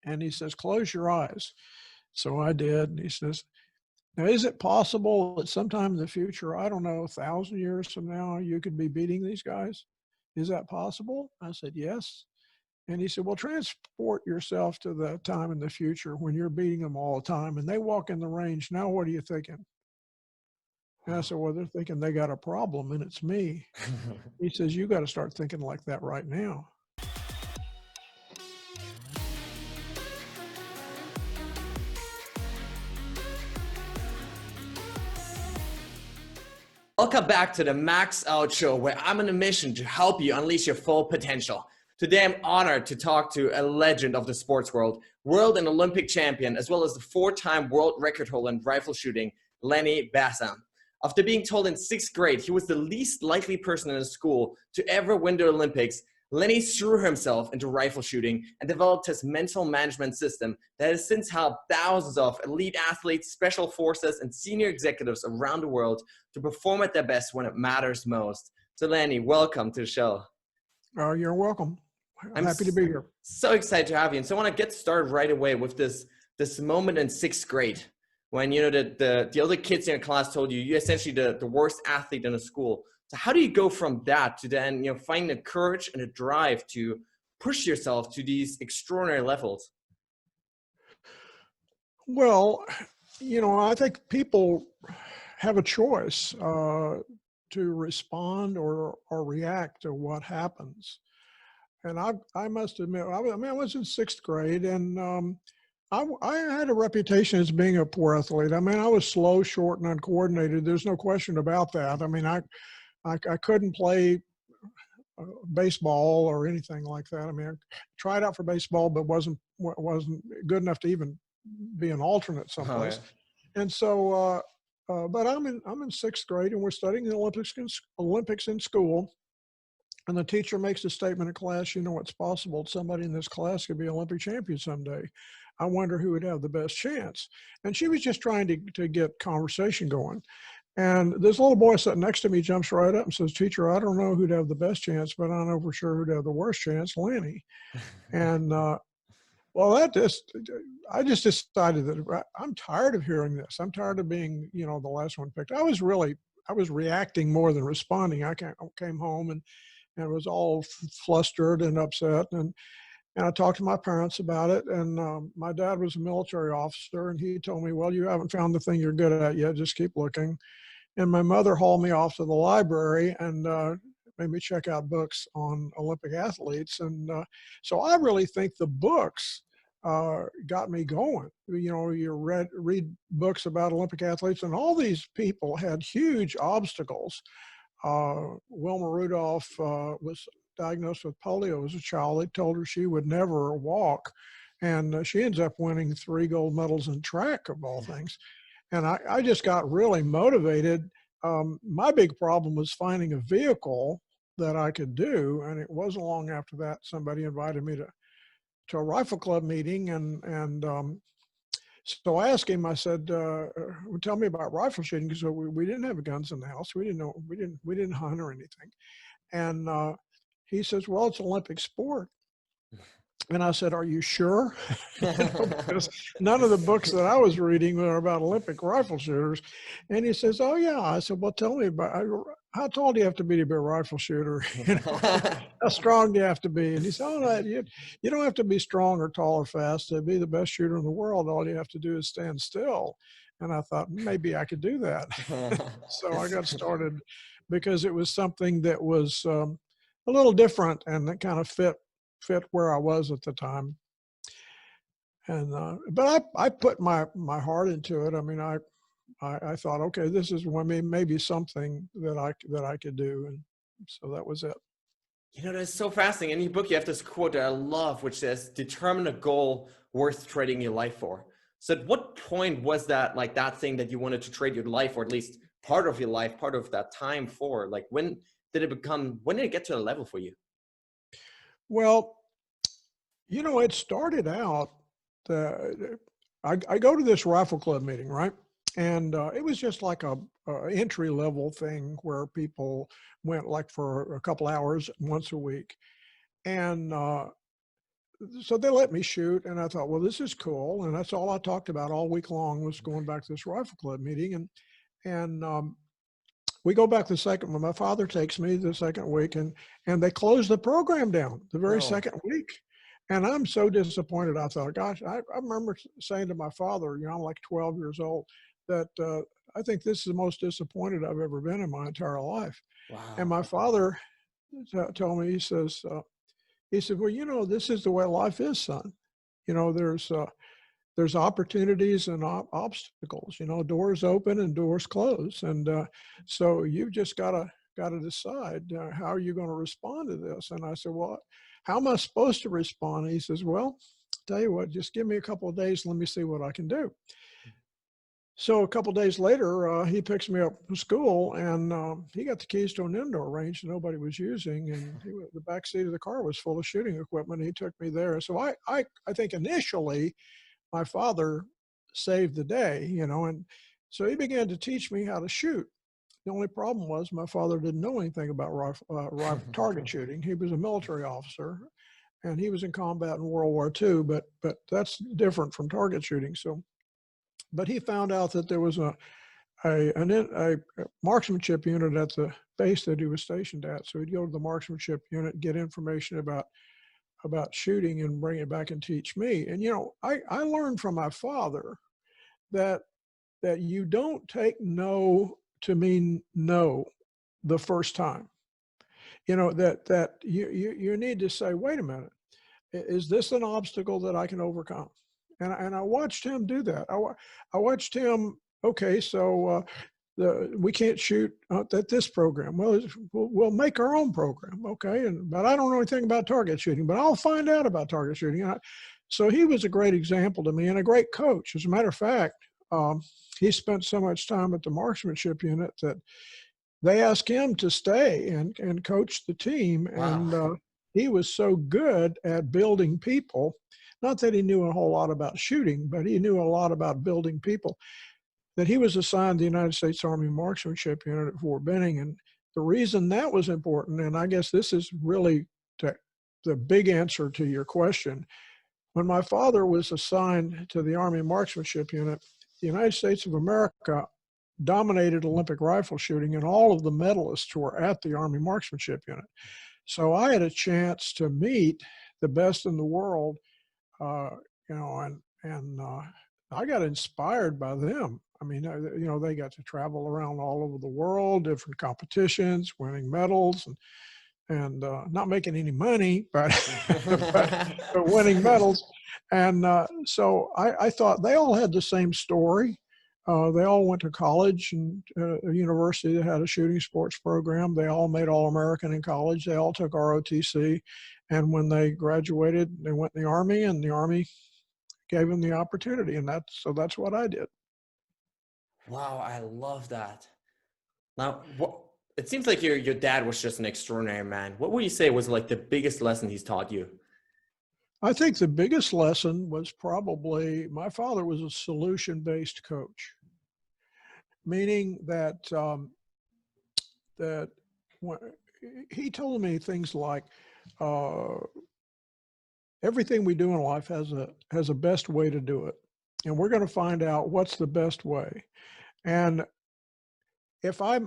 And he says, close your eyes. So I did. And he says, now, is it possible that sometime in the future, I don't know, 1,000 years from now, you could be beating these guys? Is that possible? I said, yes. And he said, well, transport yourself to the time in the future when you're beating them all the time and they walk in the range. Now, what are you thinking? And I said, well, they're thinking they got a problem and it's me. He says, you got to start thinking like that right now. Welcome back to the Max Out Show, where I'm on a mission to help you unleash your full potential. Today, I'm honored to talk to a legend of the sports world, world and Olympic champion, as well as the 4-time world record holder in rifle shooting, Lanny Bassham. After being told in 6th grade he was the least likely person in his school to ever win the Olympics, Lanny threw himself into rifle shooting and developed his mental management system that has since helped thousands of elite athletes, special forces, and senior executives around the world to perform at their best when it matters most. So Lanny, welcome to the show. Oh, you're welcome. I'm happy to be here. So excited to have you. And so I want to get started right away with this moment in 6th grade when, you know, the other kids in your class told you you're essentially the worst athlete in the school. So how do you go from that to then, you know, find the courage and the drive to push yourself to these extraordinary levels? Well, you know, I think people have a choice to respond or react to what happens. And I must admit, I was in 6th grade and I had a reputation as being a poor athlete. I mean, I was slow, short, and uncoordinated. There's no question about that. I mean, I couldn't play baseball or anything like that. I mean, I tried out for baseball, but wasn't good enough to even be an alternate someplace. Oh, yeah. And so, but I'm in 6th grade, and we're studying the Olympics in school. And the teacher makes a statement in class, you know, it's possible somebody in this class could be Olympic champion someday. I wonder who would have the best chance. And she was just trying to get conversation going. And this little boy sitting next to me jumps right up and says, teacher, I don't know who'd have the best chance, but I know for sure who'd have the worst chance, Lanny. And well, I just decided that I'm tired of hearing this. I'm tired of being, you know, the last one picked. I was reacting more than responding. I came home and was all flustered and upset. And I talked to my parents about it. And my dad was a military officer, and he told me, well, you haven't found the thing you're good at yet. Just keep looking. And my mother hauled me off to the library and made me check out books on Olympic athletes. And so I really think the books got me going. You know, you read books about Olympic athletes, and all these people had huge obstacles. Wilma Rudolph was diagnosed with polio as a child. They told her she would never walk, and she ends up winning 3 gold medals in track, of all things. And I just got really motivated. My big problem was finding a vehicle that I could do, and it wasn't long after that somebody invited me to a rifle club meeting, and so I asked him, I said, tell me about rifle shooting, because we didn't have guns in the house. We didn't hunt or anything. And he says, well, it's an Olympic sport. And I said, are you sure? Because none of the books that I was reading were about Olympic rifle shooters. And he says, oh yeah. I said, well, tell me how tall do you have to be a rifle shooter? You know, how strong do you have to be? And he said, oh, no, you don't have to be strong or tall or fast to be the best shooter in the world. All you have to do is stand still. And I thought, maybe I could do that. So I got started because it was something that was a little different, and that kind of fit where I was at the time. And but I put my heart into it. I mean, I thought, okay, this is maybe something that I could do, and so that was it. You know, that's so fascinating. In your book, you have this quote that I love, which says, determine a goal worth trading your life for. So at what point was that, like, that thing that you wanted to trade your life, or at least part of your life, part of that time for? Like, when did it get to a level for you? Well, you know, it started out, I go to this rifle club meeting, right? And it was just like a entry level thing where people went like for a couple hours once a week. And so they let me shoot, and I thought, well, this is cool. And that's all I talked about all week long was going back to this rifle club meeting. And we go back the second when my father takes me the second week, and they close the program down the very No. second week. And I'm so disappointed. I thought, gosh, I remember saying to my father, I'm like 12 years old, that I think this is the most disappointed I've ever been in my entire life. And Wow. my father told me, he said, well, this is the way life is, son. There's opportunities and obstacles. Doors open and doors close, and so you've just got to decide how are you going to respond to this. And I said, well, how am I supposed to respond? And he says, well, tell you what, just give me a couple of days, let me see what I can do. So a couple of days later, he picks me up from school, and he got the keys to an indoor range that nobody was using, and the back seat of the car was full of shooting equipment. He took me there. So I think initially my father saved the day, and so he began to teach me how to shoot. The only problem was my father didn't know anything about rifle target shooting. He was a military officer, and he was in combat in World War II, but that's different from target shooting. So, but he found out that there was a marksmanship unit at the base that he was stationed at. So he'd go to the marksmanship unit, get information about shooting, and bring it back and teach me. And I learned from my father that you don't take no to mean no the first time. That you need to say, wait a minute, is this an obstacle that I can overcome? And I watched him do that. I watched him. Okay, so we can't shoot at this program. Well, we'll make our own program, okay? But I don't know anything about target shooting, but I'll find out about target shooting. So he was a great example to me and a great coach. As a matter of fact, he spent so much time at the marksmanship unit that they asked him to stay and coach the team. Wow. And he was so good at building people. Not that he knew a whole lot about shooting, but he knew a lot about building people, that he was assigned the United States Army Marksmanship Unit at Fort Benning. And the reason that was important, and I guess this is really the big answer to your question, when my father was assigned to the Army Marksmanship Unit, the United States of America dominated Olympic rifle shooting, and all of the medalists were at the Army Marksmanship Unit. So I had a chance to meet the best in the world, and I got inspired by them. I mean, they got to travel around all over the world, different competitions, winning medals, and not making any money, but but winning medals. And so I thought they all had the same story. They all went to college and a university that had a shooting sports program. They all made All-American in college. They all took ROTC. And when they graduated, they went in the Army, and the Army gave them the opportunity. And that's what I did. Wow, I love that. Now, it seems like your dad was just an extraordinary man. What would you say was like the biggest lesson he's taught you? I think the biggest lesson was probably my father was a solution-based coach, meaning that he told me things like, everything we do in life has a best way to do it, and we're going to find out what's the best way. And if I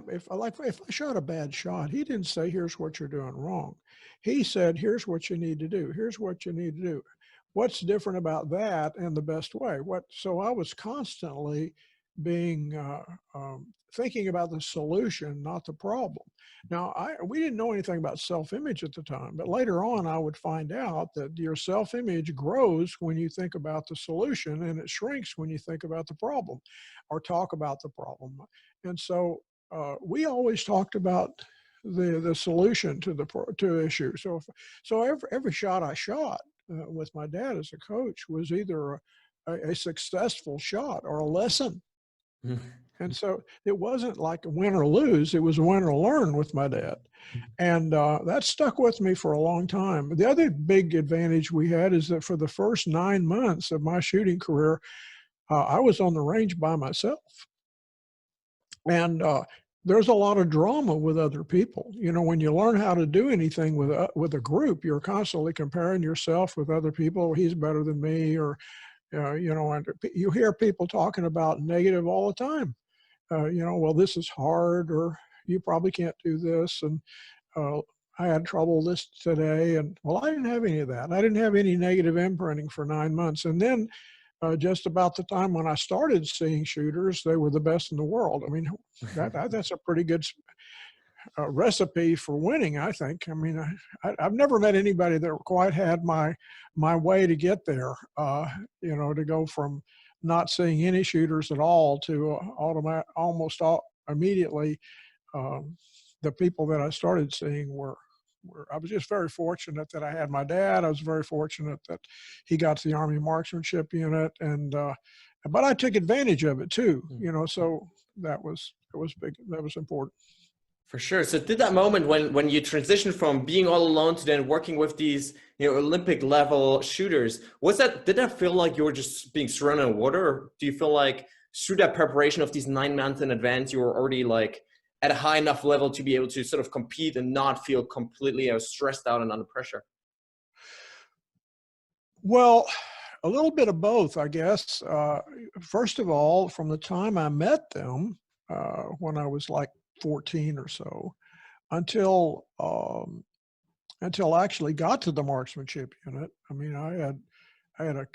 shot a bad shot, he didn't say, here's what you're doing wrong. He said, here's what you need to do. Here's what you need to do. What's different about that and the best way? So I was constantly being thinking about the solution, not the problem. Now, we didn't know anything about self-image at the time, but later on I would find out that your self-image grows when you think about the solution, and it shrinks when you think about the problem or talk about the problem. And so we always talked about the solution to the issue. So every shot I shot with my dad as a coach was either a successful shot or a lesson. And so it wasn't like a win or lose, it was a win or learn with my dad. And that stuck with me for a long time. The other big advantage we had is that for the first 9 months of my shooting career, I was on the range by myself. And there's a lot of drama with other people. You know, when you learn how to do anything with a group, you're constantly comparing yourself with other people. He's better than me, or you know, and you hear people talking about negative all the time. You know, well, this is hard, or you probably can't do this, and uh, I had trouble this today, and well, I didn't have any of that. I didn't have any negative imprinting for 9 months, and then just about the time when I started seeing shooters, they were the best in the world. I mean, that's a pretty good recipe for winning, I think. I mean, I've never met anybody that quite had my way to get there. You know, to go from not seeing any shooters at all to almost immediately. Um, the people that I started seeing were I was just very fortunate that I had my dad. I was very fortunate that he got to the Army Marksmanship unit, and but I took advantage of it too. You know, so it was big. That was important. For sure. So did that moment when you transitioned from being all alone to then working with these, you know, Olympic level shooters, did that feel like you were just being surrounded in water? Or do you feel like through that preparation of these 9 months in advance, you were already like at a high enough level to be able to sort of compete and not feel completely stressed out and under pressure? Well, a little bit of both, I guess. First of all, from the time I met them when I was like 14 or so until until I actually got to the marksmanship unit. I mean, I had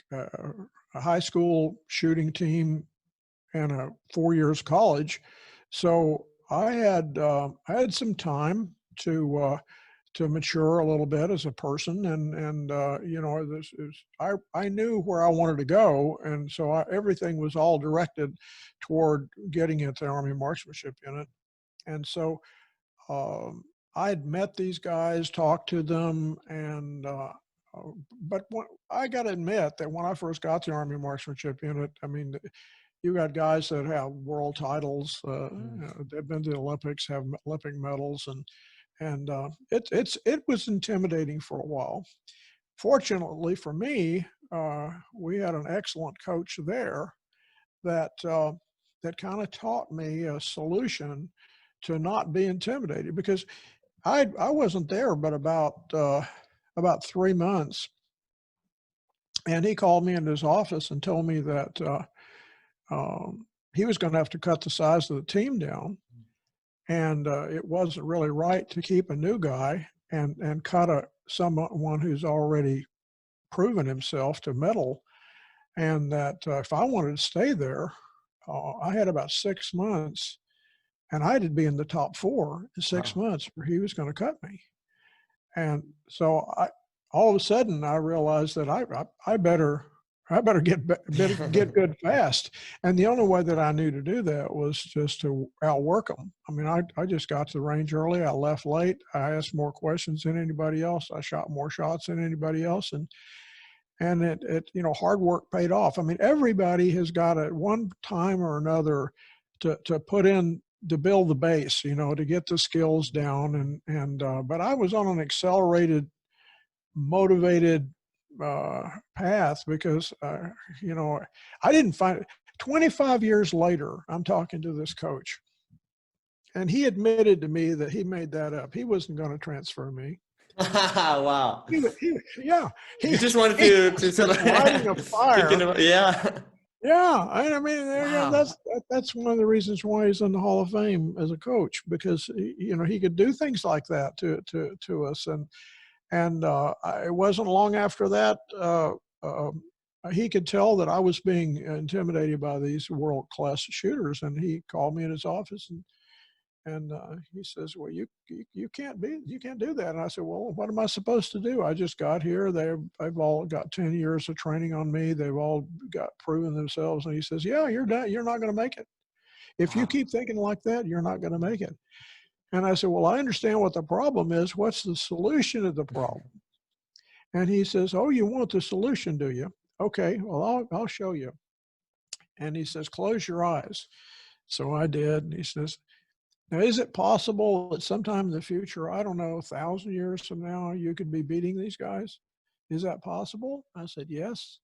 a high school shooting team and a 4 years college, so I had some time to mature a little bit as a person, and you know, I knew where I wanted to go, and so everything was all directed toward getting into the Army Marksmanship Unit, and so I had met these guys, talked to them, and but I got to admit that when I first got to the Army Marksmanship Unit, I mean, you got guys that have world titles, they've been to the Olympics, have Olympic medals, and it was intimidating for a while. Fortunately for me, we had an excellent coach there that that kind of taught me a solution to not be intimidated, because I wasn't there but about 3 months, and he called me into his office and told me that he was going to have to cut the size of the team down, and it wasn't really right to keep a new guy and cut someone who's already proven himself to medal, and that if I wanted to stay there, I had about 6 months, and I had to be in the top four in 6 months, or he was going to cut me. And so all of a sudden I realized that I better get good fast. And the only way that I knew to do that was just to outwork them. I mean, I just got to the range early. I left late. I asked more questions than anybody else. I shot more shots than anybody else. And it you know, hard work paid off. I mean, everybody has got at one time or another to put in, to build the base, you know, to get the skills down. But I was on an accelerated, motivated path, because you know, I didn't find it. 25 years later, I'm talking to this coach, and he admitted to me that he made that up. He wasn't going to transfer me. Wow. Yeah, You just wanted he to sort of lighting a fire. yeah. Yeah, I mean, Wow. that's one of the reasons why he's in the Hall of Fame as a coach, because you know, he could do things like that to us, and it wasn't long after that he could tell that I was being intimidated by these world class shooters, and he called me in his office, and he says, "Well, you can't do that." And I said, "Well, what am I supposed to do? I just got here. They've all got 10 years of training on me. They've all got proven themselves." And he says, "Yeah, you're done. You're not going to make it. If you Wow. keep thinking like that, you're not going to make it." And I said, "Well, I understand what the problem is. What's the solution to the problem?" And he says, "Oh, you want the solution, do you? Okay, well, I'll show you." And he says, "Close your eyes." So I did. And he says, "Now, is it possible that sometime in the future, I don't know, 1,000 years from now, you could be beating these guys? Is that possible?" I said, "Yes."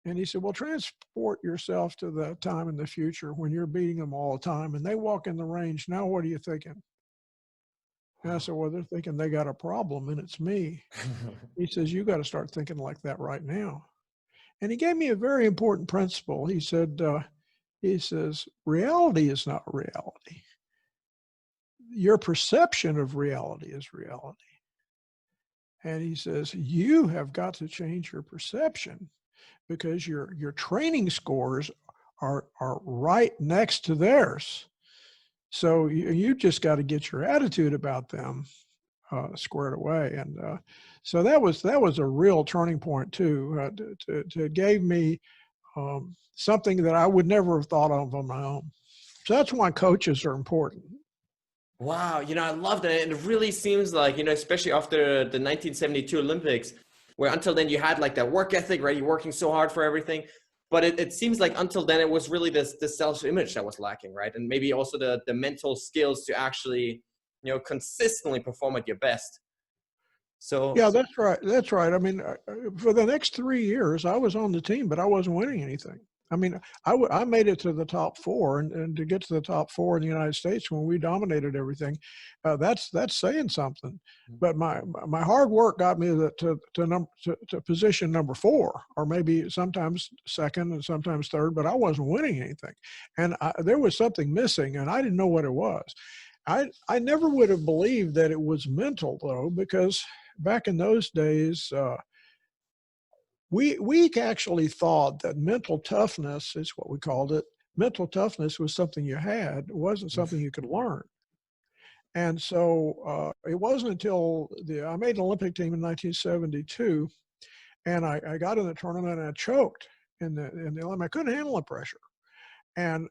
And he said, well, transport yourself to the time in the future when you're beating them all the time and they walk in the range. Now, what are you thinking? And I said, well, they're thinking they got a problem and it's me. He says, you got to start thinking like that right now. And he gave me a very important principle. He said, he says, reality is not reality. Your perception of reality is reality. And he says, you have got to change your perception because your training scores are right next to theirs. So you just got to get your attitude about them squared away. And so that was a real turning point too. It gave me something that I would never have thought of on my own. So that's why coaches are important. Wow, I love that. And it really seems like, especially after the 1972 Olympics, where until then you had like that work ethic, right? You're working so hard for everything. But it seems like until then it was really this self-image that was lacking, right? And maybe also the mental skills to actually, consistently perform at your best. So yeah, that's right. That's right. I mean, for the next 3 years, I was on the team, but I wasn't winning anything. I mean, I made it to the top four, and to get to the top four in the United States when we dominated everything, that's saying something. But my hard work got me to position number four, or maybe sometimes second and sometimes third, but I wasn't winning anything, and there was something missing, and I didn't know what it was. I never would have believed that it was mental though, because back in those days, we actually thought that mental toughness is what we called it. Mental toughness was something you had. It wasn't something you could learn. And so it wasn't until I made an Olympic team in 1972, and I got in the tournament and I choked in the Olympic. I couldn't handle the pressure, and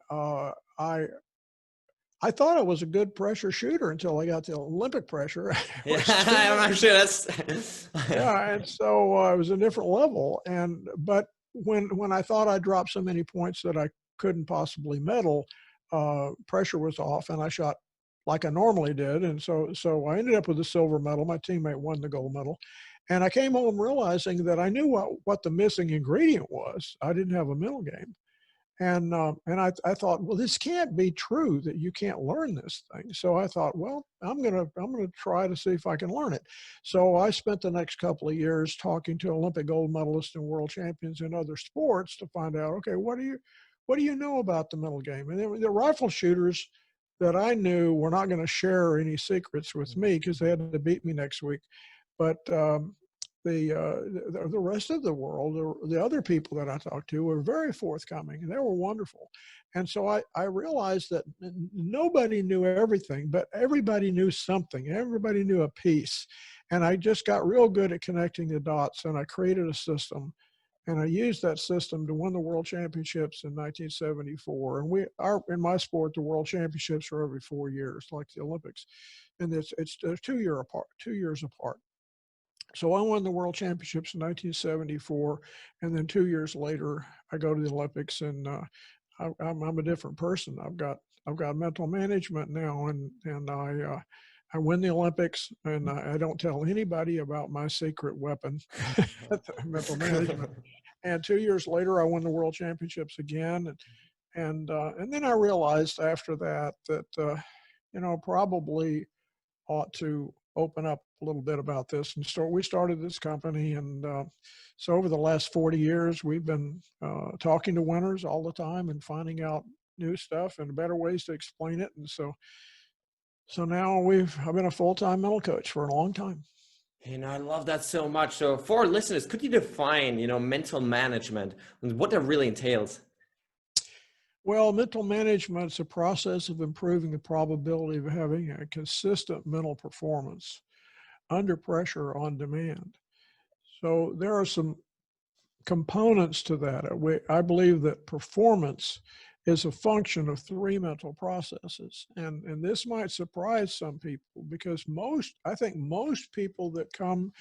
I thought I was a good pressure shooter until I got the Olympic pressure. yeah, I'm sure that's yeah, and so it was a different level. But when I thought I dropped so many points that I couldn't possibly medal, pressure was off, and I shot like I normally did, and so I ended up with a silver medal. My teammate won the gold medal, and I came home realizing that I knew what the missing ingredient was. I didn't have a mental game. And I thought, well, this can't be true that you can't learn this thing. So I thought, well, I'm gonna try to see if I can learn it. So I spent the next couple of years talking to Olympic gold medalists and world champions in other sports to find out, okay, what do you know about the mental game? And then the rifle shooters that I knew were not going to share any secrets with me because they had to beat me next week. But the rest of the world, the other people that I talked to were very forthcoming, and they were wonderful. And so I realized that nobody knew everything, but everybody knew something. Everybody knew a piece. And I just got real good at connecting the dots, and I created a system. And I used that system to win the world championships in 1974. And in my sport, the world championships are every 4 years, like the Olympics. And it's 2 years apart. So I won the world championships in 1974, and then 2 years later, I go to the Olympics, and I'm a different person. I've got mental management now, and I win the Olympics, and I don't tell anybody about my secret weapon, mental management. And 2 years later, I won the world championships again, and then I realized after that probably ought to open up a little bit about this. And so we started this company, and so over the last 40 years, we've been talking to winners all the time and finding out new stuff and better ways to explain it. And so now I've been a full-time mental coach for a long time. I love that so much. So for our listeners, could you define, mental management and what that really entails? Well, mental management is a process of improving the probability of having a consistent mental performance under pressure on demand. So there are some components to that. I believe that performance is a function of 3 mental processes. And this might surprise some people because I think most people that come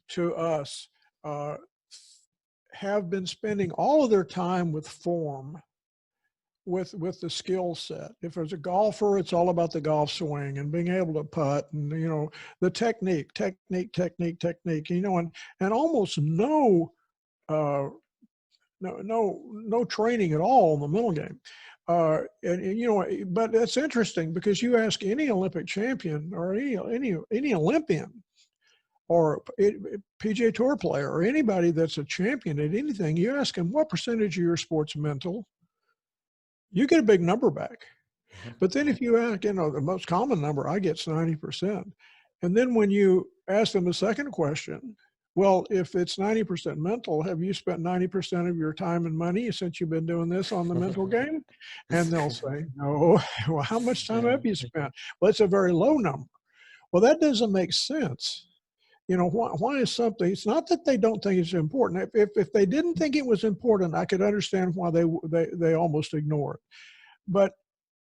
to us have been spending all of their time with form, with the skill set. If there's a golfer, it's all about the golf swing and being able to putt, and the technique, and almost no no training at all in the mental game. And you know, but that's interesting because you ask any Olympic champion or any Olympian or PGA Tour player or anybody that's a champion at anything, you ask them what percentage of your sport's mental, you get a big number back. But then if you ask, you know, the most common number I get is 90%. And then when you ask them the second question, well, if it's 90% mental, have you spent 90% of your time and money since you've been doing this on the mental game? And they'll say, no. Well, how much time have you spent? Well, it's a very low number. Well, that doesn't make sense. You know, why is something, it's not that they don't think it's important. If they didn't think it was important, I could understand why they almost ignore it. But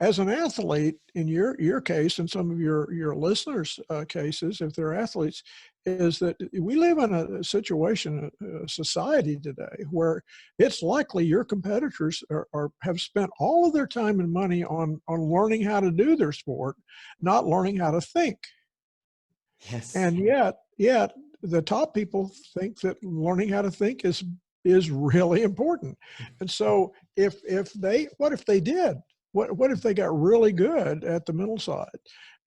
as an athlete, in your case and some of your listeners' cases, if they're athletes, is that we live in a situation, a society today, where it's likely your competitors have spent all of their time and money on learning how to do their sport, not learning how to think. Yes. And yet the top people think that learning how to think is really important. And so what if they did? What if they got really good at the mental side?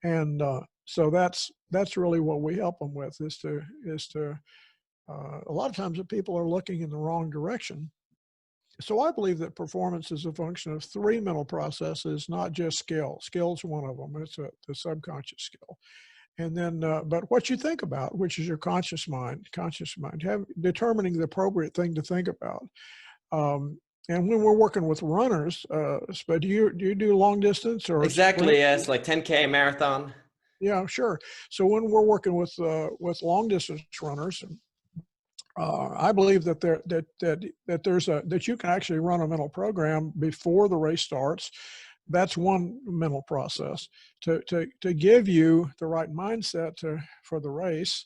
And so that's really what we help them with is to a lot of times the people are looking in the wrong direction. So I believe that performance is a function of three mental processes, not just skill. Skill's one of them. It's the subconscious skill. And then, but what you think about, which is your conscious mind, determining the appropriate thing to think about. And when we're working with runners, but do you do long distance or Exactly. sprint? Yes. Like 10K marathon. Yeah, sure. So when we're working with long distance runners, I believe that that you can actually run a mental program before the race starts. That's one mental process to give you the right mindset for the race.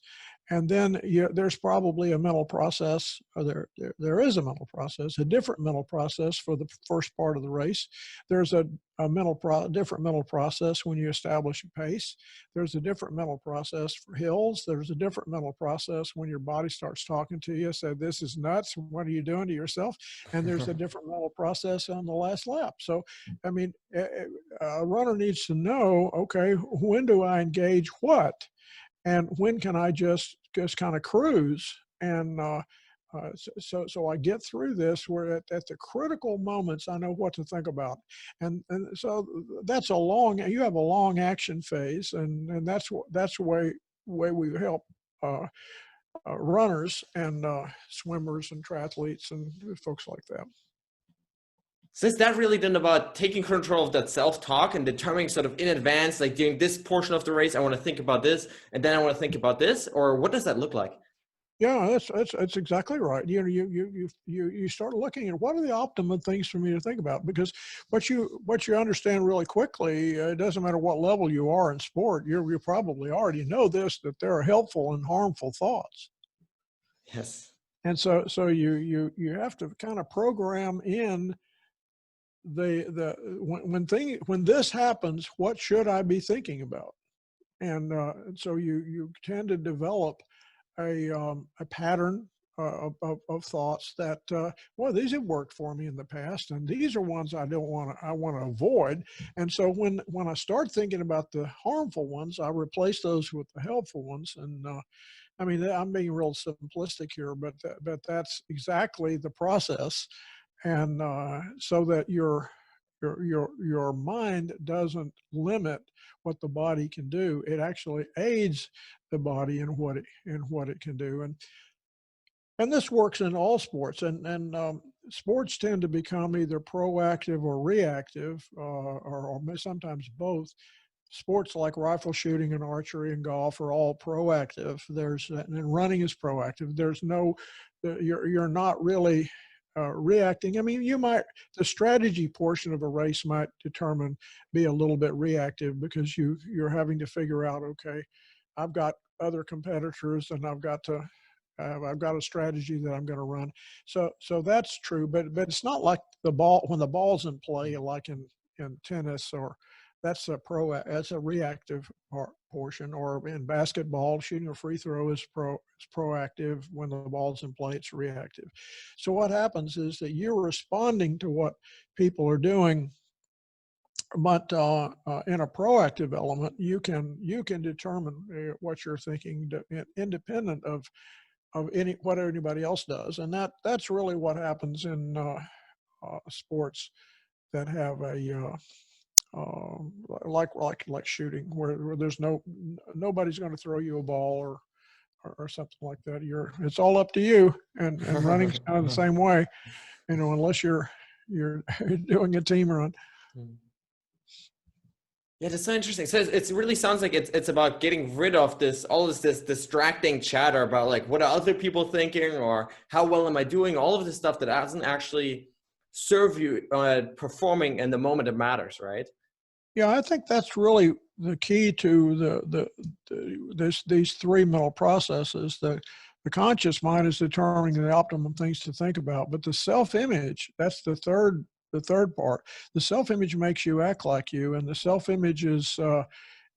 And then there's probably a mental process, or there is a mental process, a different mental process for the first part of the race. There's a different mental process when you establish a pace. There's a different mental process for hills. There's a different mental process when your body starts talking to you, say, this is nuts, what are you doing to yourself? And there's a different mental process on the last lap. So, I mean, a runner needs to know, okay, when do I engage what? And when can I just kind of cruise? And so I get through this where at the critical moments, I know what to think about. And so that's you have a long action phase. And that's the way we help runners and swimmers and triathletes and folks like that. So is that really then about taking control of that self-talk and determining sort of in advance, like during this portion of the race, I want to think about this, and then I want to think about this, or what does that look like? Yeah, that's exactly right. You know, you start looking at what are the optimum things for me to think about, because what you understand really quickly, it doesn't matter what level you are in sport, you probably already know this, that there are helpful and harmful thoughts. Yes. And so you have to kind of program in when this happens, what should I be thinking about? And so you tend to develop a pattern of thoughts that well, these have worked for me in the past, and these are ones I want to avoid. And so when I start thinking about the harmful ones, I replace those with the helpful ones. And I mean, I'm being real simplistic here, but that's exactly the process. And so that your mind doesn't limit what the body can do. It actually aids the body in what it can do. And this works in all sports. And sports tend to become either proactive or reactive, or sometimes both. Sports like rifle shooting and archery and golf are all proactive. And running is proactive. You're not really reacting. I mean, the strategy portion of a race might be a little bit reactive because you're having to figure out, okay, I've got other competitors and I've got a strategy that I'm going to run. So that's true, but it's not like when the ball's in play, like in tennis or that's a reactive portion. Or in basketball, shooting a free throw is proactive. When the ball's in play, it's reactive. So what happens is that you're responding to what people are doing, but in a proactive element, you can determine what you're thinking independent of what anybody else does, and that's really what happens in sports that have a like shooting, where there's nobody's going to throw you a ball or something like that. It's all up to you, and running's kind of the same way, unless you're doing a team run. Yeah, that's so interesting. So it really sounds like it's about getting rid of this distracting chatter about like what are other people thinking or how well am I doing, all of this stuff that doesn't actually serve you performing in the moment that matters, right? Yeah, I think that's really the key to these three mental processes. The conscious mind is determining the optimum things to think about, but the self-image, that's the third part. The self-image makes you act like you, and the self-image is kind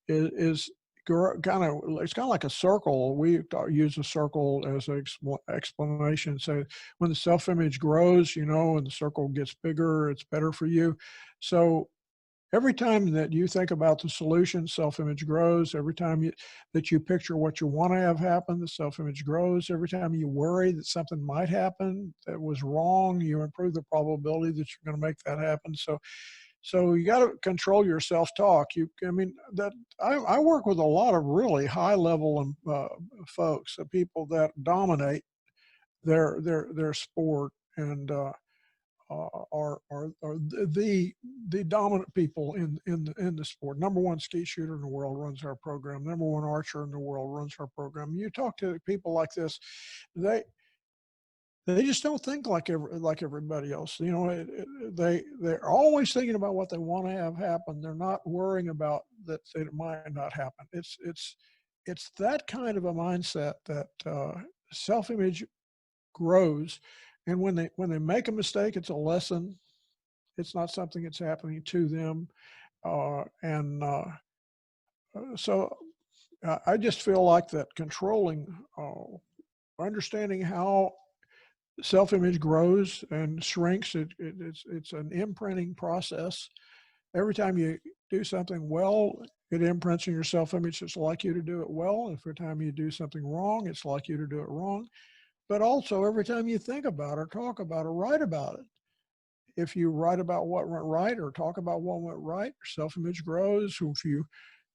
of, it's kind of like a circle. We use a circle as an explanation. So when the self-image grows, and the circle gets bigger, it's better for you. So every time that you think about the solution, self-image grows. Every time that you picture what you want to have happen, the self-image grows. Every time you worry that something might happen that was wrong, you improve the probability that you're going to make that happen. So you got to control your self-talk. I work with a lot of really high-level folks, people that dominate their sport and are the dominant people in the sport. Number one ski shooter in the world runs our program. Number one archer in the world runs our program. You talk to people like this, they just don't think like everybody else. They're always thinking about what they want to have happen. They're not worrying about that it might not happen. It's that kind of a mindset that self-image grows, and when they make a mistake, it's a lesson. It's not something that's happening to them, so I just feel like that controlling, understanding how self-image grows and shrinks. It's an imprinting process. Every time you do something well, it imprints in your self-image. It's like you to do it well. Every time you do something wrong, it's like you to do it wrong. But also every time you think about or talk about or write about it, if you write about what went right or talk about what went right, your self-image grows.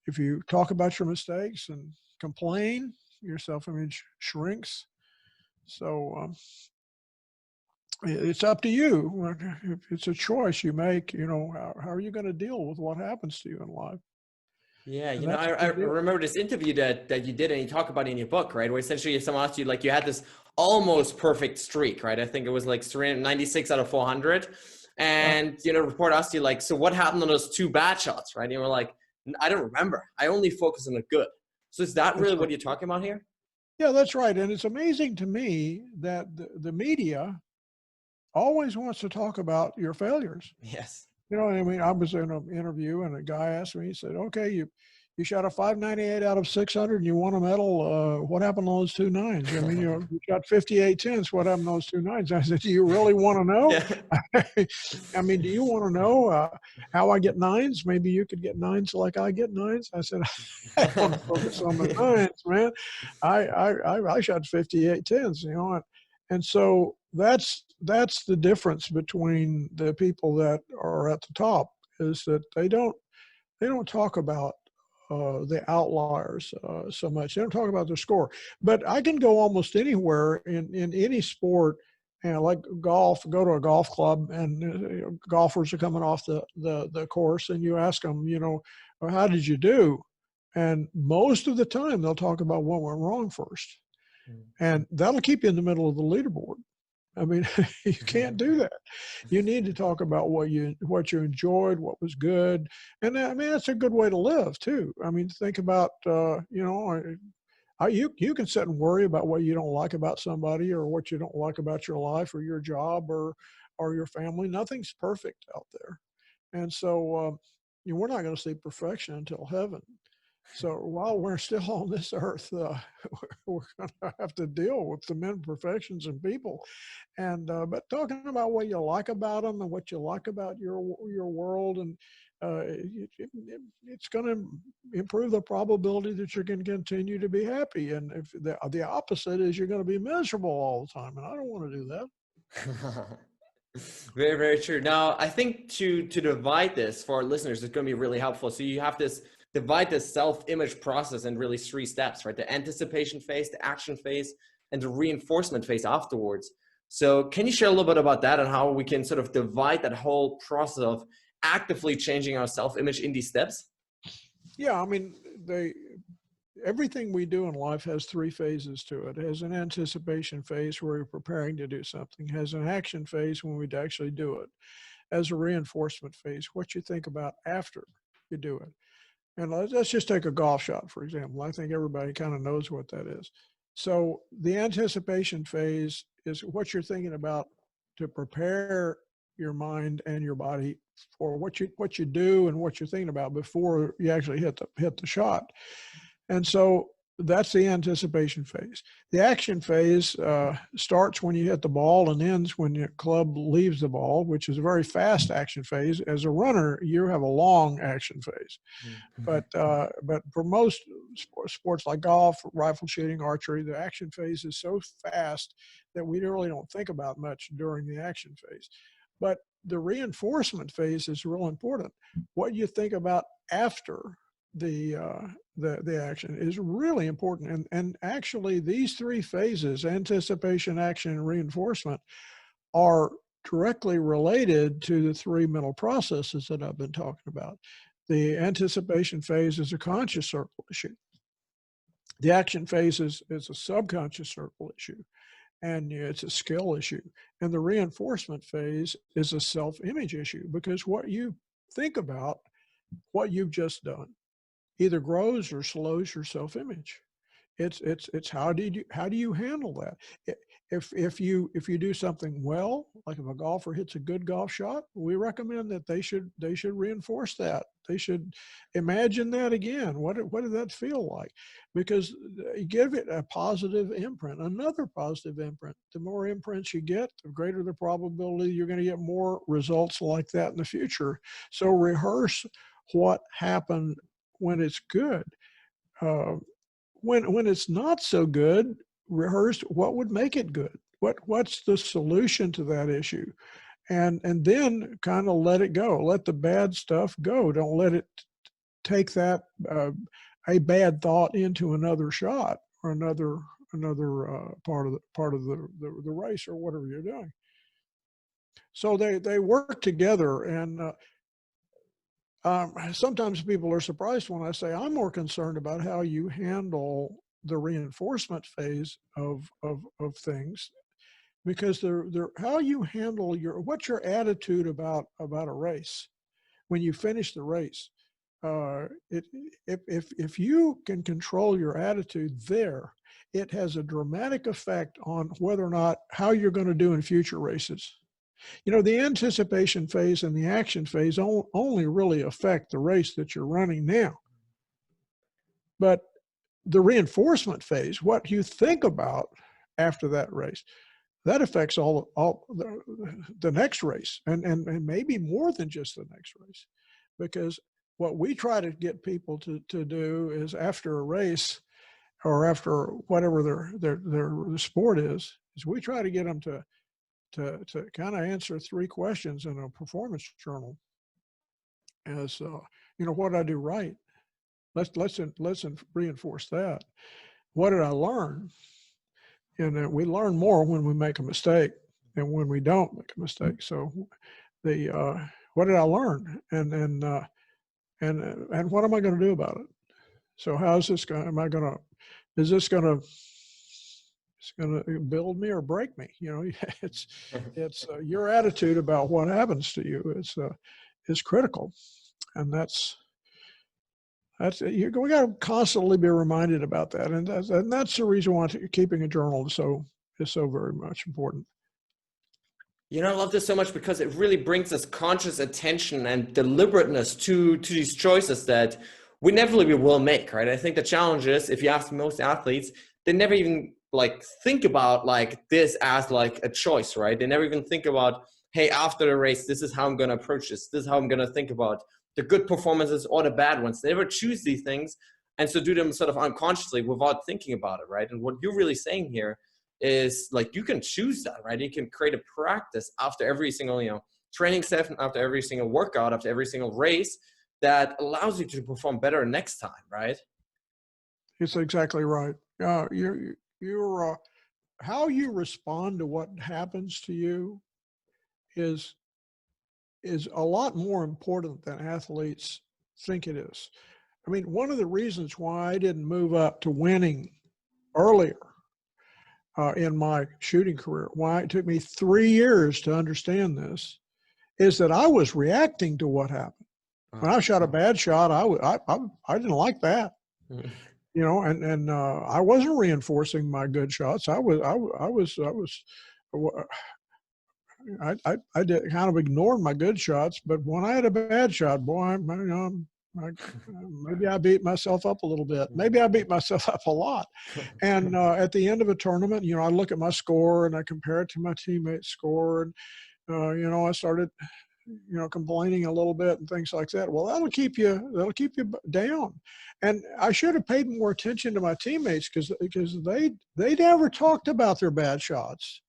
If you talk about your mistakes and complain, your self-image shrinks. So it's up to you. It's a choice you make. How are you going to deal with what happens to you in life? Yeah, And I remember this interview that you did and you talk about it in your book, right? Where essentially someone asked you, like, you had this almost perfect streak, right? I think it was like 396 out of 400. And, the reporter asked you, like, so what happened on those two bad shots, right? And you were like, I don't remember. I only focus on the good. So is that really what you're talking about here? Yeah, that's right. And it's amazing to me that the media always wants to talk about your failures. Yes. I was in an interview and a guy asked me, he said, okay, you shot a 598 out of 600 and you won a medal. What happened to those two nines? You shot 58 tenths. What happened to those two nines? I said, do you really want to know? Yeah. Do you want to know how I get nines? Maybe you could get nines like I get nines. I said, I want to focus on the nines, man. I shot 58 tenths, and so that's the difference between the people that are at the top, is that they don't talk about the outliers so much. They don't talk about their score. But I can go almost anywhere in any sport, and like golf, go to a golf club, and golfers are coming off the course, and you ask them, "Well, how did you do?" And most of the time, they'll talk about what went wrong first, and that'll keep you in the middle of the leaderboard. You can't do that. You need to talk about what you enjoyed, what was good, and that's a good way to live too. Think about you can sit and worry about what you don't like about somebody or what you don't like about your life or your job or your family. Nothing's perfect out there, and so we're not going to see perfection until heaven. So while we're still on this earth, we're going to have to deal with the imperfections in people. And but talking about what you like about them and what you like about your world, and it's going to improve the probability that you're going to continue to be happy. And if the opposite is you're going to be miserable all the time, and I don't want to do that. Very, very true. Now, I think to divide this for our listeners is going to be really helpful. So you have this divide this self-image process in really 3 steps, right? The anticipation phase, the action phase, and the reinforcement phase afterwards. So can you share a little bit about that and how we can sort of divide that whole process of actively changing our self-image in these steps? Yeah, I mean, everything we do in life has 3 phases to it. It has an anticipation phase where you're preparing to do something, has an action phase when we'd actually do it, as a reinforcement phase, what you think about after you do it. And let's just take a golf shot, for example. I think everybody kind of knows what that is. So the anticipation phase is what you're thinking about to prepare your mind and your body for what you do and what you're thinking about before you actually hit the shot. And so that's the anticipation phase. The action phase starts when you hit the ball and ends when your club leaves the ball, which is a very fast action phase. As a runner, you have a long action phase. But for most sports like golf, rifle shooting, archery, the action phase is so fast that we really don't think about much during the action phase. But the reinforcement phase is real important. What you think about after the action is really important. And actually these 3 phases, anticipation, action, and reinforcement, are directly related to the 3 mental processes that I've been talking about. The anticipation phase is a conscious circle issue. The action phase is a subconscious circle issue, and it's a skill issue. And the reinforcement phase is a self-image issue, because what you think about what you've just done either grows or slows your self-image. It's how do you handle that? If you do something well, like if a golfer hits a good golf shot, we recommend that they should reinforce that. They should imagine that again. What did that feel like? Because you give it a positive imprint, another positive imprint. The more imprints you get, the greater the probability you're going to get more results like that in the future. So rehearse what happened when it's good. When it's not so good, rehearse what would make it good. What's the solution to that issue, and then kind of let it go. Let the bad stuff go. Don't let it take that a bad thought into another shot or another part of the race or whatever you're doing. So they work together, and sometimes people are surprised when I say I'm more concerned about how you handle the reinforcement phase of things, because they're how you handle what's your attitude about a race when you finish the race. If you can control your attitude there, it has a dramatic effect on whether or not how you're going to do in future races. You know, the anticipation phase and the action phase only really affect the race that you're running now. But the reinforcement phase, what you think about after that race, that affects all the next race, and maybe more than just the next race. Because what we try to get people to do is after a race or after whatever their sport is we try to get them to kind of answer 3 questions in a performance journal. As what did I do right? Let's reinforce that. What did I learn? And we learn more when we make a mistake than when we don't make a mistake. So what did I learn? And what am I going to do about it? So how is this going? Is this going to? It's going to build me or break me. You know, it's your attitude about what happens to you is critical, and we got to constantly be reminded about that, and that's the reason why keeping a journal is so very much important. You know, I love this so much because it really brings us conscious attention and deliberateness to these choices that we inevitably will make, right? I think the challenge is, if you ask most athletes, they never even like think about like this as like a choice, right? They never even think about, hey, after the race, this is how I'm going to approach this. This is how I'm going to think about the good performances or the bad ones. They never choose these things, and so do them sort of unconsciously without thinking about it, right? And what you're really saying here is like you can choose that, right? You can create a practice after every single, training session, after every single workout, after every single race that allows you to perform better next time, right? It's exactly right. You're how you respond to what happens to you is is a lot more important than athletes think it is. I mean, one of the reasons why I didn't move up to winning earlier in my shooting career, why it took me 3 years to understand this, is that I was reacting to what happened. When I shot a bad shot, I didn't like that, and I wasn't reinforcing my good shots. I did kind of ignored my good shots, but when I had a bad shot, boy, maybe I beat myself up a little bit. Maybe I beat myself up a lot. And at the end of a tournament, I look at my score and I compare it to my teammates' score, and I started, complaining a little bit and things like that. Well, that'll keep you down. And I should have paid more attention to my teammates because they never talked about their bad shots.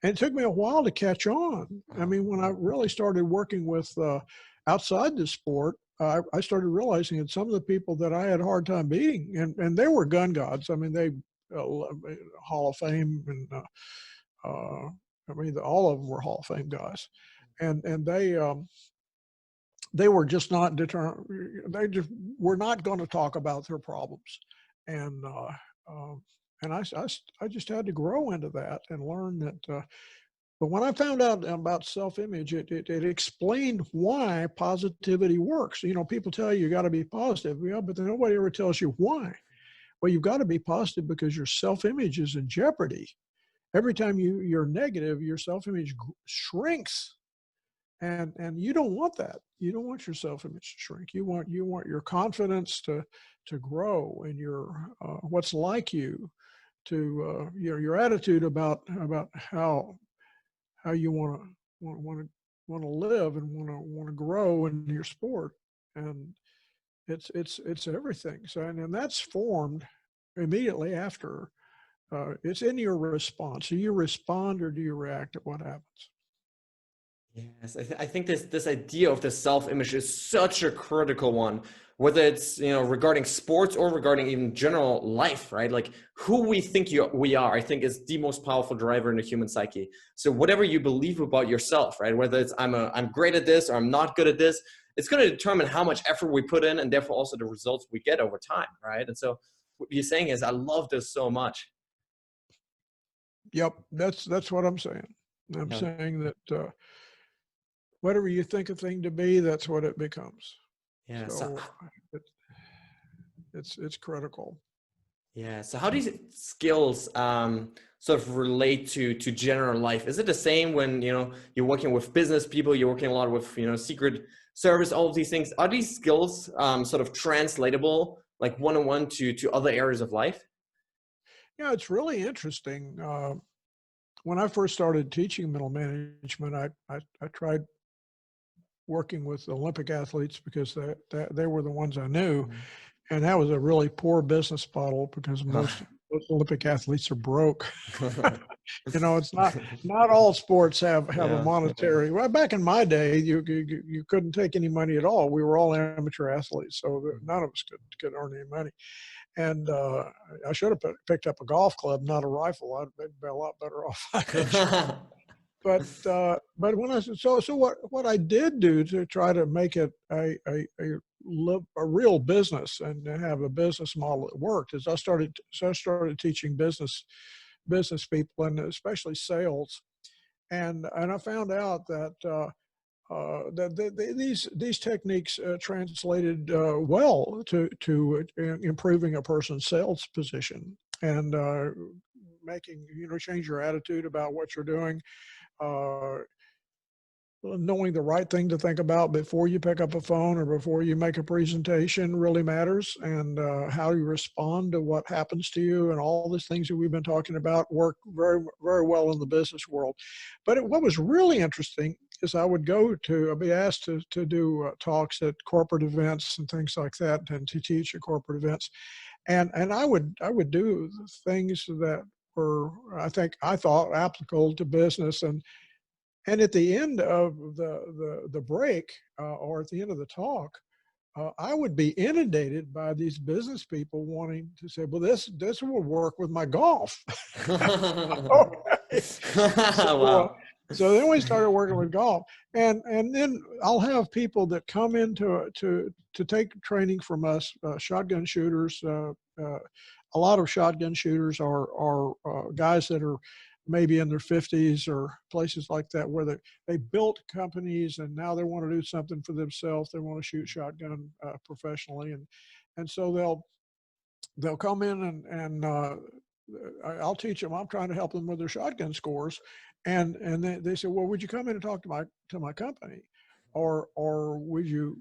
And it took me a while to catch on. I mean, when I really started working with outside the sport, I started realizing that some of the people that I had a hard time beating, and they were gun gods. I mean, they Hall of Fame, and I mean, all of them were Hall of Fame guys, and they were just not determined. They just were not going to talk about their problems, and I just had to grow into that and learn that. But when I found out about self-image, it explained why positivity works. People tell you got to be positive, but then nobody ever tells you why. Well, you've got to be positive because your self-image is in jeopardy. Every time you're negative, your self-image shrinks, and you don't want that. You don't want your self-image to shrink. You want your confidence to grow, and your what's like you to your attitude about how you want to live and want to grow in your sport, and it's everything. So and that's formed immediately after. It's in your response. Do you respond or do you react to what happens? Yes, I think this idea of the self-image is such a critical one, whether it's regarding sports or regarding even general life, right? Like who we think we are, I think is the most powerful driver in the human psyche. So whatever you believe about yourself, right? Whether it's I'm great at this or I'm not good at this, it's going to determine how much effort we put in, and therefore also the results we get over time, right? And so what you're saying is, I love this so much. Yep, that's what I'm saying. I'm Yeah. saying that whatever you think a thing to be, that's what it becomes. Yeah. So So it, it's critical. yeah. So how do these skills sort of relate to general life? Is it the same when you're working with business people, you're working a lot with Secret Service, all of these things? Are these skills sort of translatable, like one-on-one to other areas of life? Yeah, it's really interesting. When I first started teaching middle management, I tried working with Olympic athletes because they were the ones I knew, and that was a really poor business model because most Olympic athletes are broke. It's not all sports have a Yeah. monetary. Well, back in my day, you couldn't take any money at all. We were all amateur athletes, so none of us could earn any money. And I should have picked up a golf club, not a rifle. I'd be a lot better off financially. But when what I did do to try to make it a real business and have a business model that worked is I started teaching business people, and especially sales, and I found out that these techniques translated well to improving a person's sales position, and making change your attitude about what you're doing, knowing the right thing to think about before you pick up a phone or before you make a presentation really matters, and how you respond to what happens to you, and all these things that we've been talking about work very, very well in the business world. But what was really interesting is I would be asked to do talks at corporate events and things like that, and to teach at corporate events. And I would do things that were, I thought, applicable to business. And at the end of the break, or at the end of the talk, I would be inundated by these business people wanting to say, "Well, this will work with my golf." Okay. Wow. So then we started working with golf, and then I'll have people that come in to take training from us, shotgun shooters. A lot of shotgun shooters are guys that are maybe in their 50s or places like that, where they built companies and now they want to do something for themselves. They want to shoot shotgun professionally, and so they'll come in, and I'll teach them. I'm trying to help them with their shotgun scores, and they say, "Well, would you come in and talk to my company, or would you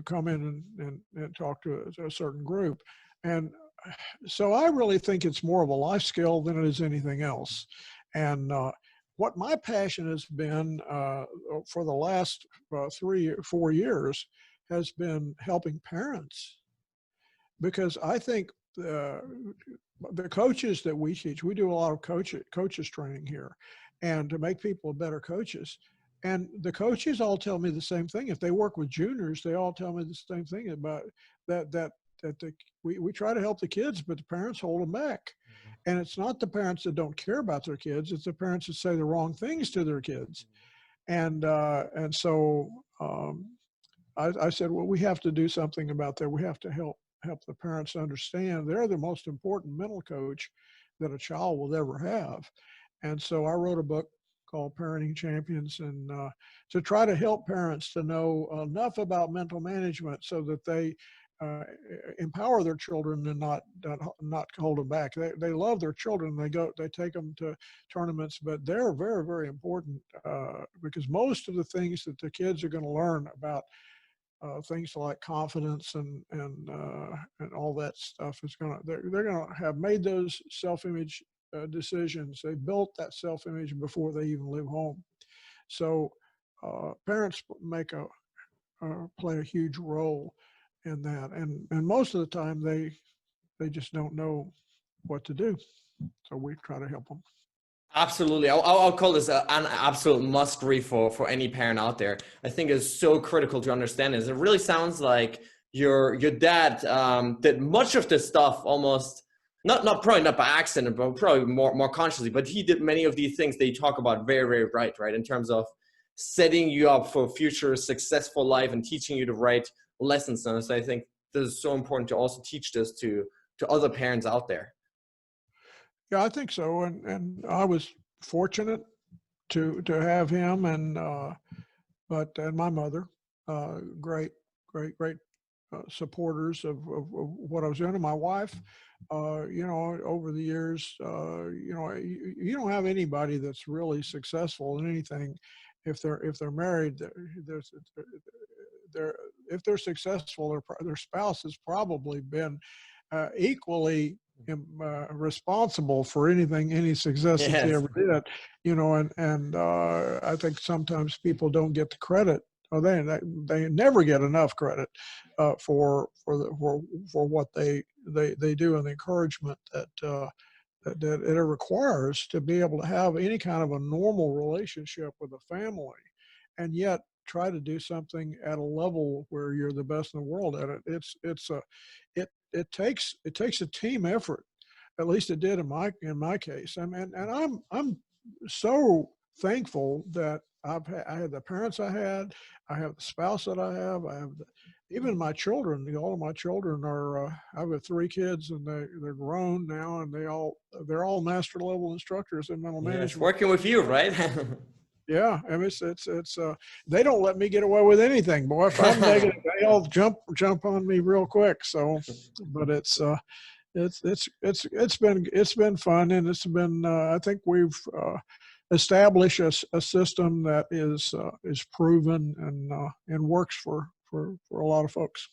come in and talk to a certain group?" And so I really think it's more of a life skill than it is anything else. And what my passion has been for the last 3 or 4 years has been helping parents, because I think the coaches that we teach, we do a lot of coaches training here, and to make people better coaches. And the coaches all tell me the same thing. If they work with juniors, they all tell me the same thing about that we try to help the kids, but the parents hold them back. And it's not the parents that don't care about their kids; it's the parents that say the wrong things to their kids. And so I said, well, we have to do something about that. We have to help the parents understand they're the most important mental coach that a child will ever have. And so I wrote a book called Parenting Champions, and to try to help parents to know enough about mental management so that they empower their children and not hold them back. They love their children. They take them to tournaments, but they're very, very important because most of the things that the kids are going to learn about things like confidence and all that stuff they're gonna have made those self-image decisions. They built that self-image before they even leave home. So parents play a huge role in that, and most of the time they just don't know what to do. So we try to help them. Absolutely. I'll call this an absolute must read for any parent out there. I think it's so critical to understand this. It really sounds like your dad did much of this stuff almost, probably not by accident, but probably more consciously, but he did many of these things that you talk about very, very right, in terms of setting you up for a future successful life and teaching you the right lessons. And so I think this is so important to also teach this to other parents out there. Yeah, I think so. And I was fortunate to have him, and my mother, great supporters of what I was doing. And my wife, over the years, you don't have anybody that's really successful in anything if they're married. If they're successful, their spouse has probably been equally responsible for any success that they ever did, and I think sometimes people don't get the credit, or they never get enough credit for what they do, and the encouragement that it requires to be able to have any kind of a normal relationship with a family, and yet try to do something at a level where you're the best in the world at it. It takes a team effort. At least it did in my case. And I'm so thankful that I had the parents I have the spouse that I have even my children. All of my children are I have 3 kids, and they're grown now, and they're all master level instructors in mental management. Working with you, right? Yeah, I mean, it's they don't let me get away with anything, boy. If I'm negative, they all jump on me real quick. So, but it's been fun, and it's been I think establish a system that is proven and works for a lot of folks.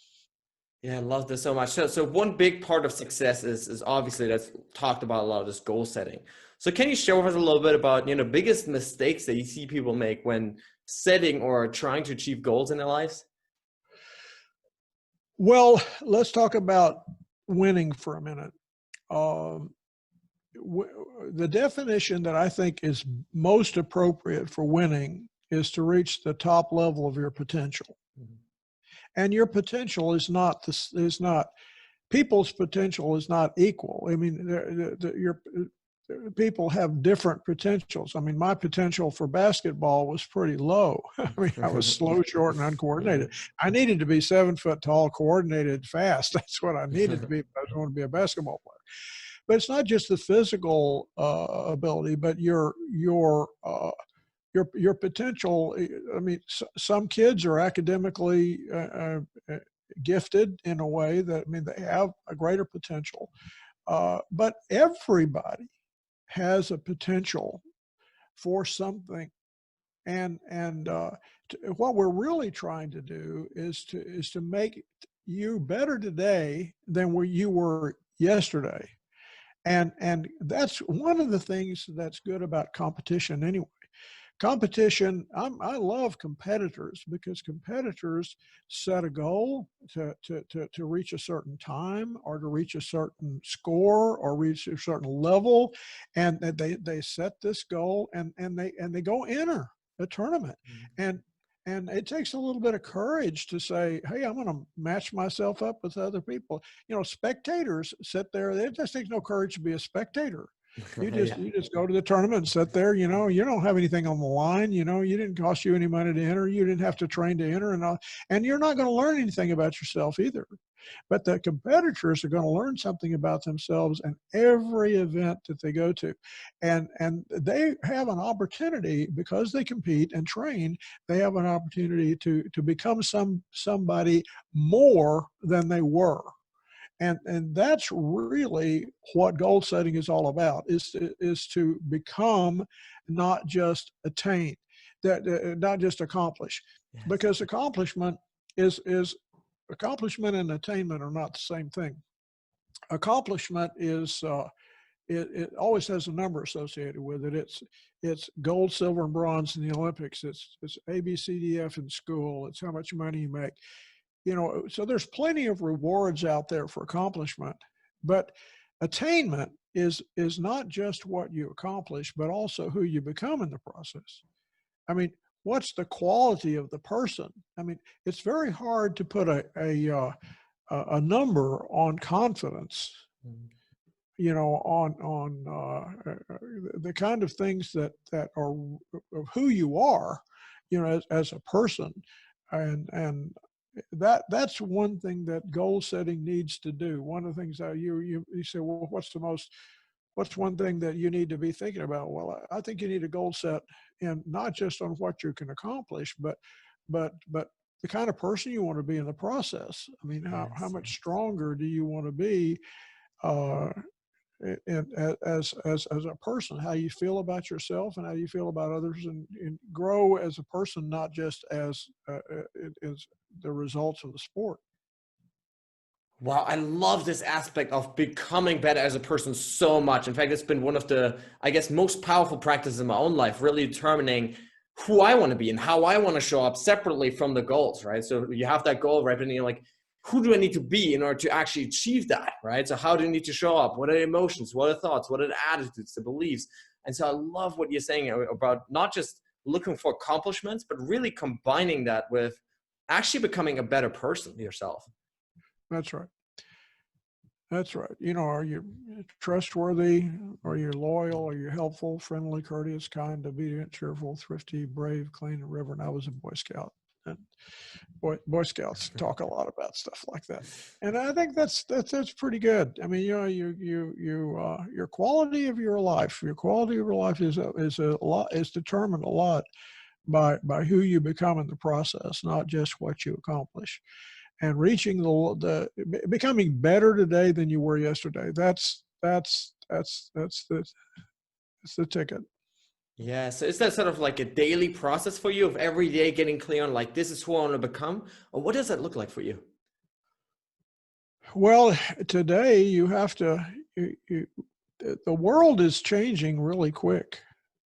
Yeah, I love this so much. So one big part of success is obviously that's talked about a lot of this goal setting. So can you share with us a little bit about, biggest mistakes that you see people make when setting or trying to achieve goals in their lives? Well, let's talk about winning for a minute. The definition that I think is most appropriate for winning is to reach the top level of your potential. Mm-hmm. And your potential is not people's potential is not equal. I mean, people have different potentials. I mean, my potential for basketball was pretty low. I mean, I was slow, short, and uncoordinated. I needed to be 7 foot tall, coordinated, fast. That's what I needed to be if I was going to be a basketball player. But it's not just the physical ability, but your potential. I mean, some kids are academically gifted in a way that, I mean, they have a greater potential. But everybody has a potential for something, and what we're really trying to do is to make you better today than you were yesterday, and that's one of the things that's good about competition anyway. Competition, I love competitors because competitors set a goal to reach a certain time or to reach a certain score or reach a certain level, and they set this goal and they go enter a tournament. Mm-hmm. And it takes a little bit of courage to say, hey, I'm going to match myself up with other people. Spectators sit there. It just takes no courage to be a spectator. You just go to the tournament and sit there. You don't have anything on the line. You didn't cost you any money to enter. You didn't have to train to enter, and you're not going to learn anything about yourself either. But the competitors are going to learn something about themselves in every event that they go to, and they have an opportunity because they compete and train. They have an opportunity to become somebody more than they were. And that's really what goal setting is all about, is to become, not just attain, not just accomplish. Yes. Because accomplishment and attainment are not the same thing. Accomplishment is it always has a number associated with it. It's gold, silver, and bronze in the Olympics. It's A, B, C, D, F in school. It's how much money you make. So there's plenty of rewards out there for accomplishment, but attainment is not just what you accomplish, but also who you become in the process. I mean, what's the quality of the person? I mean, it's very hard to put a number on confidence, on the kind of things that are of who you are, as a person, and that's one thing that goal setting needs to do. One of the things that you say, well, what's one thing that you need to be thinking about? Well, I think you need a goal set, and not just on what you can accomplish, but the kind of person you want to be in the process. I mean, how much stronger do you want to be as a person? How you feel about yourself and how you feel about others, and grow as a person, not just as the results of the sport. Wow, I love this aspect of becoming better as a person so much. In fact, it's been one of the, I guess, most powerful practices in my own life, really determining who I want to be and how I want to show up separately from the goals, right? So you have that goal, right? And you're like, who do I need to be in order to actually achieve that, right? So how do you need to show up? What are the emotions? What are the thoughts? What are the attitudes, the beliefs? And so I love what you're saying about not just looking for accomplishments, but really combining that with actually becoming a better person yourself. That's right. That's right. Are you trustworthy? Are you loyal? Are you helpful, friendly, courteous, kind, obedient, cheerful, thrifty, brave, clean, and reverent? I was a Boy Scout, and Boy Scouts talk a lot about stuff like that, and I think that's pretty good. I mean, your quality of your life, is determined a lot by who you become in the process, not just what you accomplish. And reaching becoming better today than you were yesterday. That's the ticket. Yeah. So is that sort of like a daily process for you of every day getting clear on like, this is who I want to become? Or what does that look like for you? Well, today you have to, the world is changing really quick.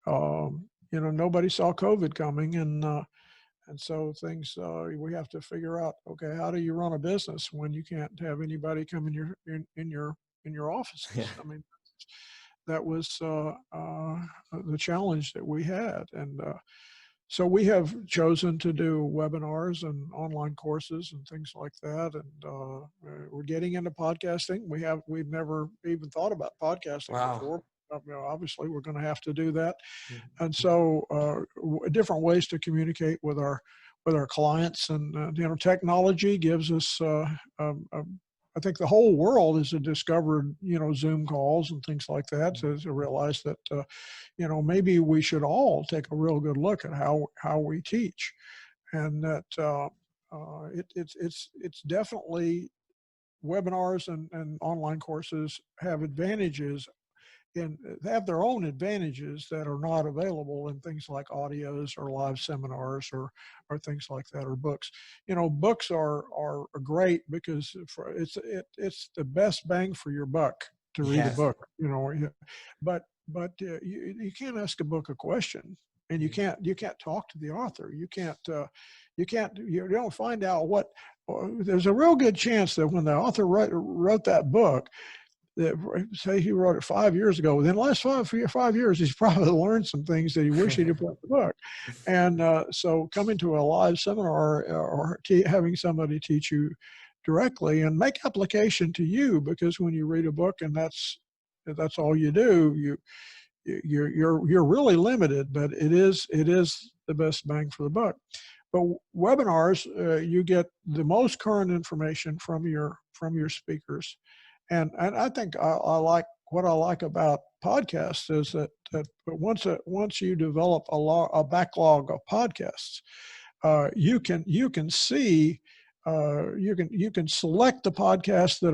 Nobody saw COVID coming, and so things, we have to figure out, okay, how do you run a business when you can't have anybody come in your offices? Yeah. I mean, that was the challenge that we had, and so we have chosen to do webinars and online courses and things like that, and we're getting into podcasting. We've never even thought about podcasting Wow. before. Obviously, we're going to have to do that, Mhm. and so different ways to communicate with our clients, and technology gives us. I think the whole world has discovered Zoom calls and things like that to realize that maybe we should all take a real good look at how we teach, and that it's definitely webinars and online courses have advantages and they have their own advantages that are not available in things like audios or live seminars or things like that, or books. Books are great because it's the best bang for your buck to read a Yes. book. But you can't ask a book a question, and you can't talk to the author. You don't find out what. There's a real good chance that when the author wrote that book, that say he wrote it 5 years ago. Within the last 5 years, he's probably learned some things that he wished he'd have put in the book. And so coming to a live seminar or having somebody teach you directly and make application to you, because when you read a book and that's all you do, you're really limited, but it is the best bang for the buck. But webinars, you get the most current information from your speakers, and I think I like what I like about podcasts is that once you develop a backlog of podcasts, you can see you can select the podcasts that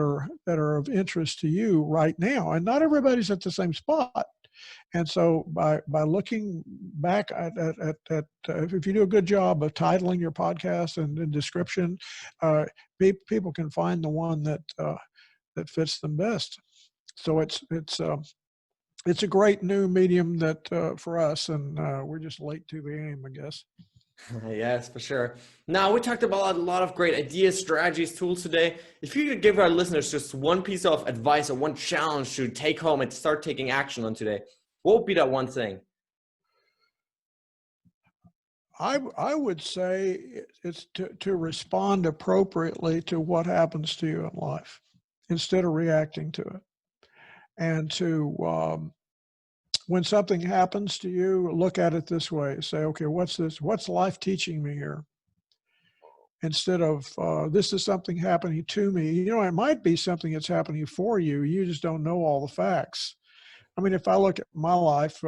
are of interest to you right now, and not everybody's at the same spot. And so by looking back at if you do a good job of titling your podcast and description, people can find the one that fits them best. So it's a great new medium that for us, and we're just late to the game, I guess. Yes, for sure. Now, we talked about a lot of great ideas, strategies, tools today. If you could give our listeners just one piece of advice or one challenge to take home and start taking action on today, what would be that one thing? I would say it's to respond appropriately to what happens to you in life instead of reacting to it, and to when something happens to you, look at it this way: say, okay, what's life teaching me here? Instead of this is something happening to me. It might be something that's happening for you. You just don't know all the facts. I mean, if I look at my life,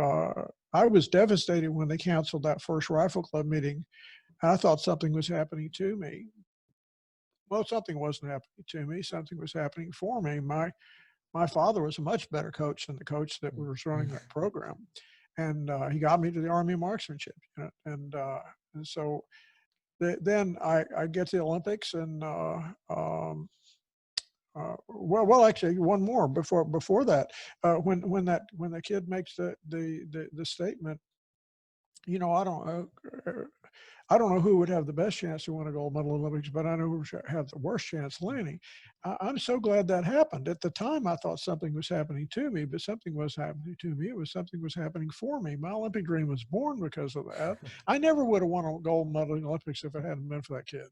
I was devastated when they canceled that first rifle club meeting. I thought something was happening to me. Well, something wasn't happening to me. Something was happening for me. My father was a much better coach than the coach that was running that program, and he got me to the Army of Marksmanship. And so then I get to the Olympics, and actually, one more before that. When the kid makes the statement, I don't know who would have the best chance to win a gold medal in the Olympics, but I know who would have the worst chance, Lanny. I'm so glad that happened. At the time, I thought something was happening to me, but something was happening to me. It was something was happening for me. My Olympic dream was born because of that. I never would have won a gold medal in the Olympics if it hadn't been for that kid.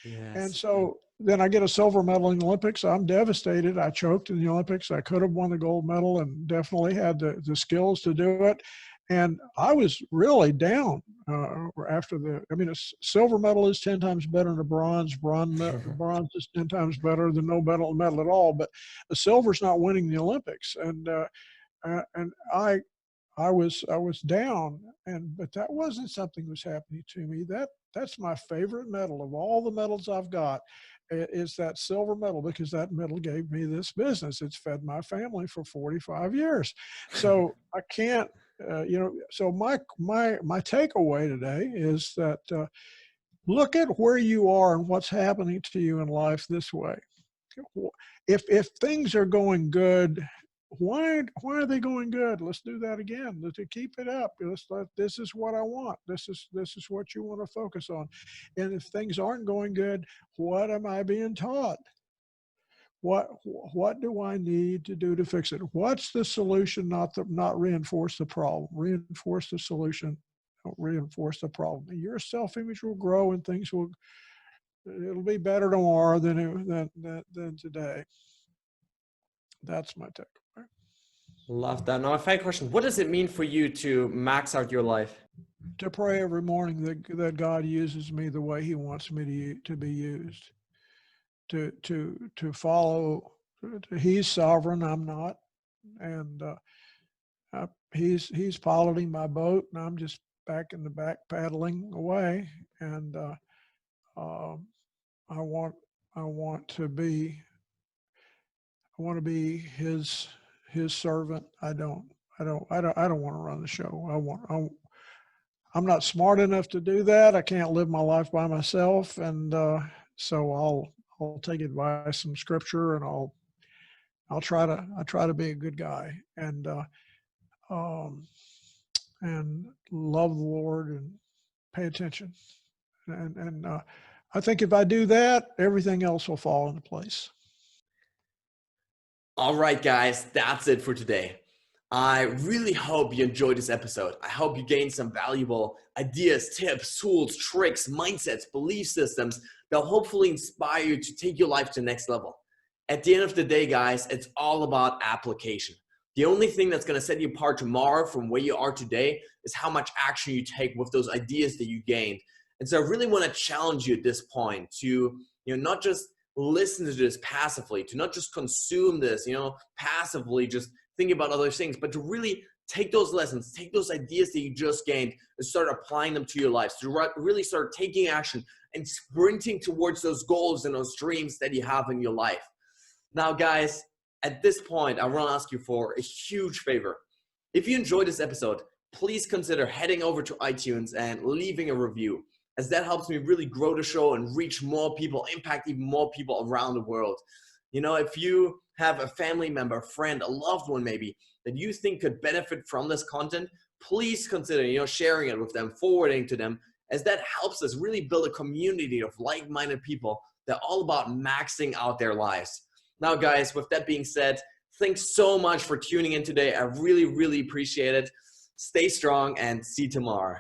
And Yes. so then I get a silver medal in the Olympics. I'm devastated. I choked in the Olympics. I could have won the gold medal and definitely had the skills to do it. And I was really down after a silver medal is 10 times better than a bronze. Bronze is 10 times better than no medal at all. But a silver's not winning the Olympics. And I was down, but that wasn't something was happening to me. That's my favorite medal of all the medals I've got, is that silver medal, because that medal gave me this business. It's fed my family for 45 years. So So my takeaway today is that look at where you are and what's happening to you in life this way. If things are going good, why are they going good? Let's do that again. Let's keep it up. This is what I want. This is what you want to focus on. And if things aren't going good, what am I being taught? What do I need to do to fix it? What's the solution? Not reinforce the problem. Reinforce the solution. Don't reinforce the problem. Your self-image will grow, and it'll be better tomorrow than today. That's my takeaway. Love that. Now, a final question. What does it mean for you to max out your life? To pray every morning that God uses me the way He wants me to be used. To follow. He's sovereign. I'm not, and He's piloting my boat, and I'm just back in the back paddling away. And I want to be His servant. I don't want to run the show. I'm not smart enough to do that. I can't live my life by myself, and so I'll take advice from Scripture, and I'll try to be a good guy, and love the Lord and pay attention, and I think if I do that, everything else will fall into place. All right, guys, that's it for today. I really hope you enjoyed this episode. I hope you gained some valuable ideas, tips, tools, tricks, mindsets, belief systems that will hopefully inspire you to take your life to the next level. At the end of the day, guys, it's all about application. The only thing that's going to set you apart tomorrow from where you are today is how much action you take with those ideas that you gained. And so I really want to challenge you at this point to, not just listen to this passively, to not just consume this, passively, just think about other things, but to really take those lessons, take those ideas that you just gained and start applying them to your lives, to really start taking action and sprinting towards those goals and those dreams that you have in your life. Now, guys, at this point, I want to ask you for a huge favor. If you enjoyed this episode, please consider heading over to iTunes and leaving a review, as that helps me really grow the show and reach more people, impact even more people around the world. If you have a family member, friend, a loved one maybe, that you think could benefit from this content, please consider, sharing it with them, forwarding to them, as that helps us really build a community of like-minded people that are all about maxing out their lives. Now, guys, with that being said, thanks so much for tuning in today. I really, really appreciate it. Stay strong and see you tomorrow.